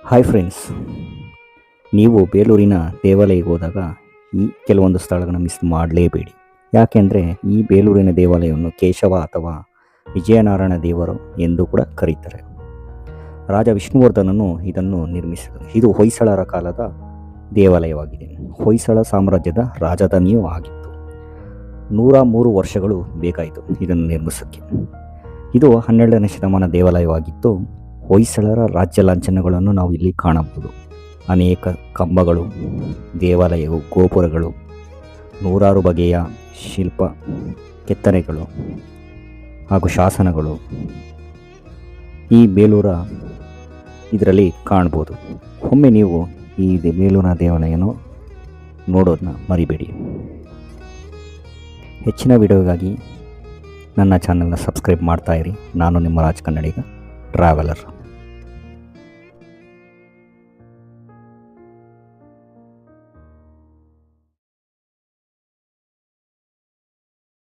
Hi friends, ನೀವು ಬೇಲೂರಿನ ದೇವಾಲಯಕ್ಕೆ ಹೋದಾಗ ಈ ಕೆಲವೊಂದು ಸ್ಥಳಗಳನ್ನು ಮಿಸ್ ಮಾಡಲೇಬೇಡಿ. ಯಾಕೆಂದರೆ ಈ ಬೇಲೂರಿನ ದೇವಾಲಯವನ್ನು ಕೇಶವ ಅಥವಾ ವಿಜಯನಾರಾಯಣ ದೇವರು ಎಂದು ಕೂಡ ಕರೀತಾರೆ. ರಾಜ ವಿಷ್ಣುವರ್ಧನನು ಇದನ್ನು ನಿರ್ಮಿಸಿದರು. ಇದು ಹೊಯ್ಸಳರ ಕಾಲದ ದೇವಾಲಯವಾಗಿದೆ. ಹೊಯ್ಸಳ ಸಾಮ್ರಾಜ್ಯದ ರಾಜಧಾನಿಯೂ ಆಗಿತ್ತು. 103 ವರ್ಷಗಳು ಬೇಕಾಯಿತು ಇದನ್ನು ನಿರ್ಮಿಸೋಕ್ಕೆ. ಇದು 12ನೇ ಶತಮಾನ ದೇವಾಲಯವಾಗಿತ್ತು. ಹೊಯ್ಸಳರ ರಾಜ್ಯ ಲಾಂಛನಗಳನ್ನು ನಾವು ಇಲ್ಲಿ ಕಾಣಬಹುದು. ಅನೇಕ ಕಂಬಗಳು, ದೇವಾಲಯವು, ಗೋಪುರಗಳು, 100 ಬಗೆಯ ಶಿಲ್ಪ ಕೆತ್ತನೆಗಳು ಹಾಗೂ ಶಾಸನಗಳು ಈ ಬೇಲೂರ ಇದರಲ್ಲಿ ಕಾಣ್ಬೋದು. ಒಮ್ಮೆ ನೀವು ಈ ಬೇಲೂರಿನ ದೇವಾಲಯವನ್ನು ನೋಡೋದನ್ನ ಮರಿಬೇಡಿ. ಹೆಚ್ಚಿನ ವಿಡಿಯೋಗಾಗಿ ನನ್ನ ಚಾನಲ್ನ ಸಬ್ಸ್ಕ್ರೈಬ್ ಮಾಡ್ತಾಯಿರಿ. ನಾನು ನಿಮ್ಮ ರಾಜ್ ಕನ್ನಡಿಗ ಟ್ರಾವೆಲರ್.